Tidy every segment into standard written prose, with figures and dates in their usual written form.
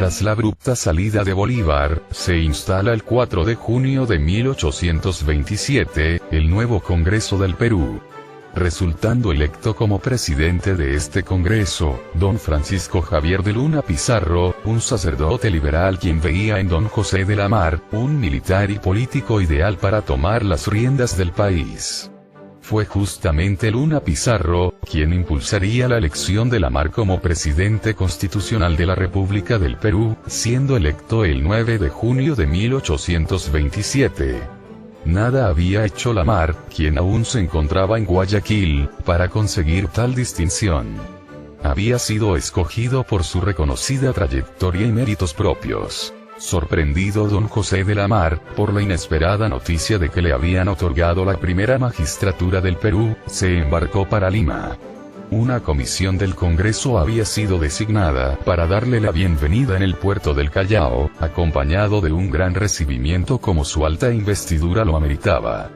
Tras la abrupta salida de Bolívar, se instala el 4 de junio de 1827, el nuevo Congreso del Perú. Resultando electo como presidente de este Congreso, don Francisco Javier de Luna Pizarro, un sacerdote liberal quien veía en don José de la Mar, un militar y político ideal para tomar las riendas del país. Fue justamente Luna Pizarro, quien impulsaría la elección de la Mar como presidente constitucional de la República del Perú, siendo electo el 9 de junio de 1827. Nada había hecho la Mar, quien aún se encontraba en Guayaquil, para conseguir tal distinción. Había sido escogido por su reconocida trayectoria y méritos propios. Sorprendido don José de la Mar, por la inesperada noticia de que le habían otorgado la primera magistratura del Perú, se embarcó para Lima. Una comisión del Congreso había sido designada para darle la bienvenida en el puerto del Callao, acompañado de un gran recibimiento como su alta investidura lo ameritaba.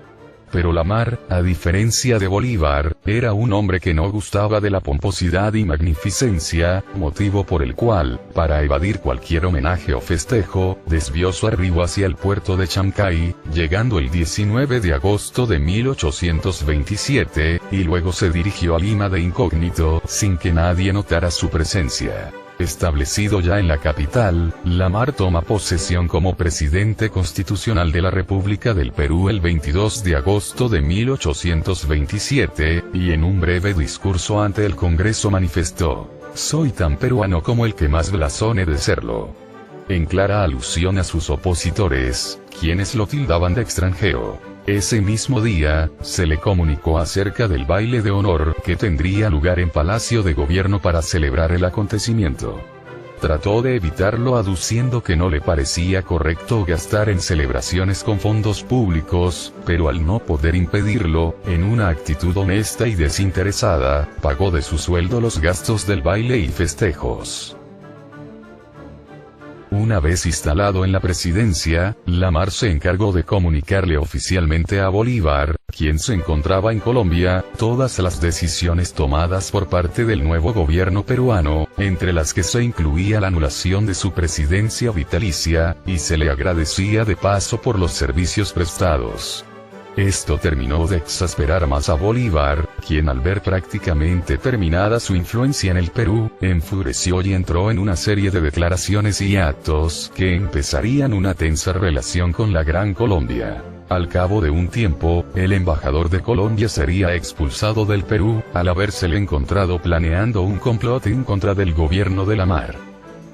Pero la Mar, a diferencia de Bolívar, era un hombre que no gustaba de la pomposidad y magnificencia, motivo por el cual, para evadir cualquier homenaje o festejo, desvió su arribo hacia el puerto de Chancay, llegando el 19 de agosto de 1827, y luego se dirigió a Lima de incógnito, sin que nadie notara su presencia. Establecido ya en la capital, la Mar toma posesión como presidente constitucional de la República del Perú el 22 de agosto de 1827, y en un breve discurso ante el Congreso manifestó: «Soy tan peruano como el que más blasone de serlo», en clara alusión a sus opositores, quienes lo tildaban de extranjero. Ese mismo día, se le comunicó acerca del baile de honor que tendría lugar en Palacio de Gobierno para celebrar el acontecimiento. Trató de evitarlo aduciendo que no le parecía correcto gastar en celebraciones con fondos públicos, pero al no poder impedirlo, en una actitud honesta y desinteresada, pagó de su sueldo los gastos del baile y festejos. Una vez instalado en la presidencia, la Mar se encargó de comunicarle oficialmente a Bolívar, quien se encontraba en Colombia, todas las decisiones tomadas por parte del nuevo gobierno peruano, entre las que se incluía la anulación de su presidencia vitalicia, y se le agradecía de paso por los servicios prestados. Esto terminó de exasperar más a Bolívar, quien al ver prácticamente terminada su influencia en el Perú, enfureció y entró en una serie de declaraciones y actos que empezarían una tensa relación con la Gran Colombia. Al cabo de un tiempo, el embajador de Colombia sería expulsado del Perú, al habérsele encontrado planeando un complot en contra del gobierno de la Mar.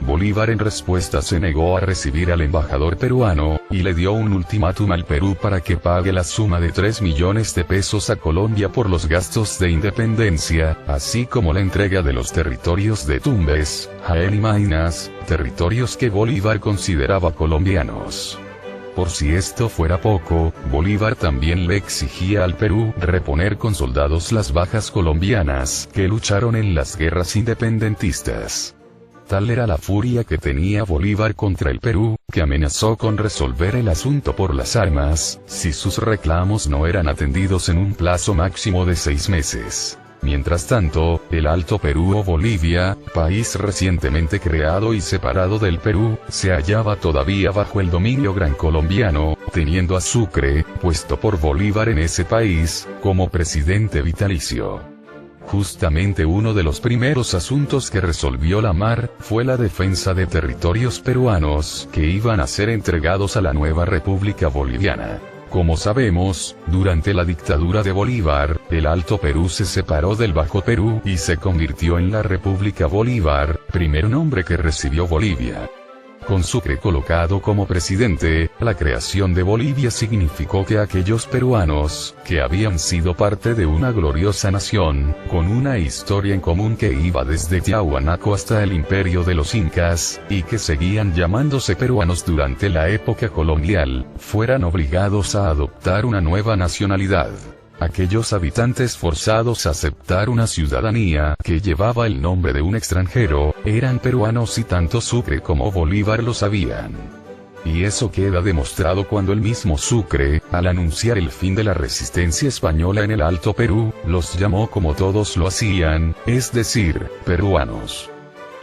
Bolívar en respuesta se negó a recibir al embajador peruano, y le dio un ultimátum al Perú para que pague la suma de 3 millones de pesos a Colombia por los gastos de independencia, así como la entrega de los territorios de Tumbes, Jaén y Maynas, territorios que Bolívar consideraba colombianos. Por si esto fuera poco, Bolívar también le exigía al Perú reponer con soldados las bajas colombianas que lucharon en las guerras independentistas. Tal era la furia que tenía Bolívar contra el Perú, que amenazó con resolver el asunto por las armas, si sus reclamos no eran atendidos en un plazo máximo de 6 meses. Mientras tanto, el Alto Perú o Bolivia, país recientemente creado y separado del Perú, se hallaba todavía bajo el dominio gran colombiano, teniendo a Sucre, puesto por Bolívar en ese país, como presidente vitalicio. Justamente uno de los primeros asuntos que resolvió la Mar, fue la defensa de territorios peruanos, que iban a ser entregados a la nueva República Boliviana. Como sabemos, durante la dictadura de Bolívar, el Alto Perú se separó del Bajo Perú y se convirtió en la República Bolívar, primer nombre que recibió Bolivia. Con Sucre colocado como presidente, la creación de Bolivia significó que aquellos peruanos, que habían sido parte de una gloriosa nación, con una historia en común que iba desde Tiahuanaco hasta el imperio de los Incas, y que seguían llamándose peruanos durante la época colonial, fueran obligados a adoptar una nueva nacionalidad. Aquellos habitantes forzados a aceptar una ciudadanía que llevaba el nombre de un extranjero, eran peruanos y tanto Sucre como Bolívar lo sabían. Y eso queda demostrado cuando el mismo Sucre, al anunciar el fin de la resistencia española en el Alto Perú, los llamó como todos lo hacían, es decir, peruanos.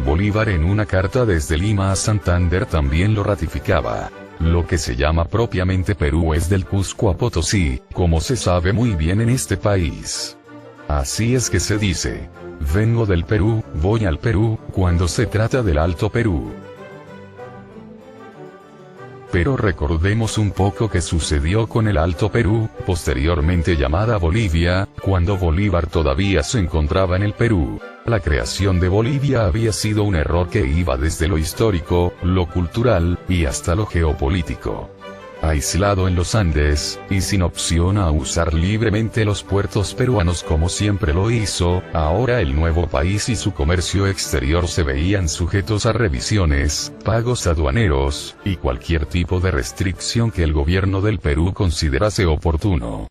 Bolívar en una carta desde Lima a Santander también lo ratificaba. Lo que se llama propiamente Perú es del Cusco a Potosí, como se sabe muy bien en este país. Así es que se dice: vengo del Perú, voy al Perú, cuando se trata del Alto Perú. Pero recordemos un poco qué sucedió con el Alto Perú, posteriormente llamada Bolivia, cuando Bolívar todavía se encontraba en el Perú. La creación de Bolivia había sido un error que iba desde lo histórico, lo cultural, y hasta lo geopolítico. Aislado en los Andes, y sin opción a usar libremente los puertos peruanos como siempre lo hizo, ahora el nuevo país y su comercio exterior se veían sujetos a revisiones, pagos aduaneros, y cualquier tipo de restricción que el gobierno del Perú considerase oportuno.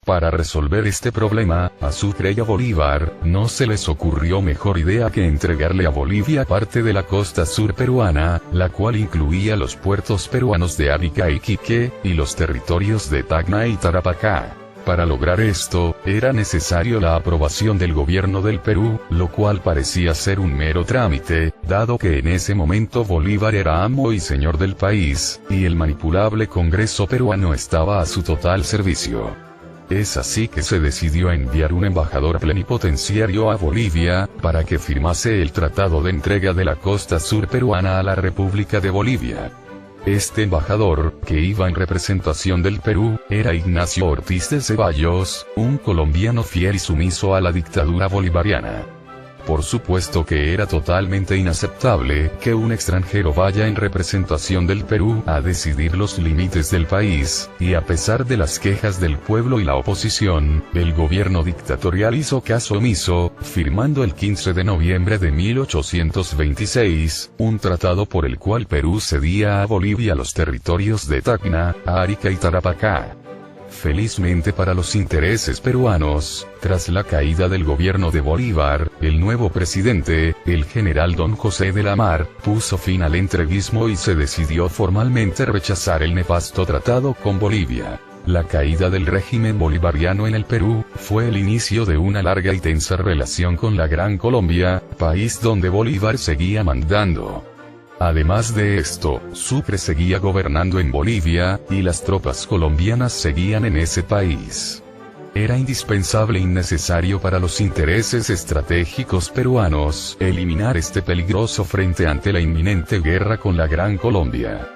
Para resolver este problema, a Sucre y a Bolívar, no se les ocurrió mejor idea que entregarle a Bolivia parte de la costa sur peruana, la cual incluía los puertos peruanos de Arica y Iquique, y los territorios de Tacna y Tarapacá. Para lograr esto, era necesario la aprobación del gobierno del Perú, lo cual parecía ser un mero trámite, dado que en ese momento Bolívar era amo y señor del país, y el manipulable Congreso peruano estaba a su total servicio. Es así que se decidió enviar un embajador plenipotenciario a Bolivia, para que firmase el tratado de entrega de la costa sur peruana a la República de Bolivia. Este embajador, que iba en representación del Perú, era Ignacio Ortiz de Ceballos, un colombiano fiel y sumiso a la dictadura bolivariana. Por supuesto que era totalmente inaceptable que un extranjero vaya en representación del Perú a decidir los límites del país, y a pesar de las quejas del pueblo y la oposición, el gobierno dictatorial hizo caso omiso, firmando el 15 de noviembre de 1826, un tratado por el cual Perú cedía a Bolivia los territorios de Tacna, Arica y Tarapacá. Felizmente para los intereses peruanos, tras la caída del gobierno de Bolívar, el nuevo presidente, el general Don José de la Mar, puso fin al entreguismo y se decidió formalmente rechazar el nefasto tratado con Bolivia. La caída del régimen bolivariano en el Perú, fue el inicio de una larga y tensa relación con la Gran Colombia, país donde Bolívar seguía mandando. Además de esto, Sucre seguía gobernando en Bolivia, y las tropas colombianas seguían en ese país. Era indispensable y necesario para los intereses estratégicos peruanos, eliminar este peligroso frente ante la inminente guerra con la Gran Colombia.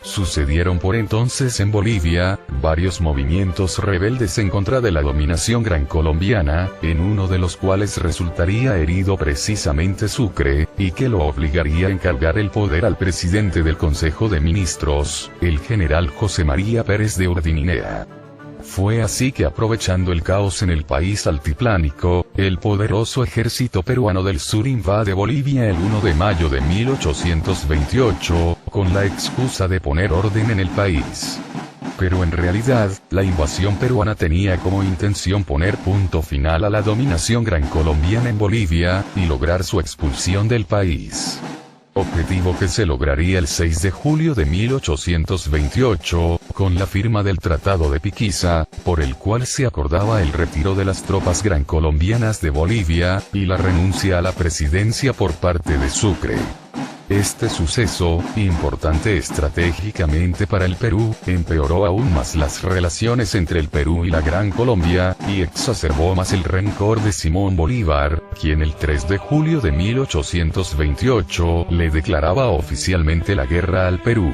Sucedieron por entonces en Bolivia, varios movimientos rebeldes en contra de la dominación gran colombiana, en uno de los cuales resultaría herido precisamente Sucre, y que lo obligaría a encargar el poder al presidente del Consejo de Ministros, el general José María Pérez de Urdininea. Fue así que aprovechando el caos en el país altiplánico, el poderoso ejército peruano del sur invade Bolivia el 1 de mayo de 1828, con la excusa de poner orden en el país. Pero en realidad, la invasión peruana tenía como intención poner punto final a la dominación gran colombiana en Bolivia, y lograr su expulsión del país. Objetivo que se lograría el 6 de julio de 1828, con la firma del Tratado de Piquiza, por el cual se acordaba el retiro de las tropas gran colombianas de Bolivia, y la renuncia a la presidencia por parte de Sucre. Este suceso, importante estratégicamente para el Perú, empeoró aún más las relaciones entre el Perú y la Gran Colombia, y exacerbó más el rencor de Simón Bolívar, quien el 3 de julio de 1828 le declaraba oficialmente la guerra al Perú.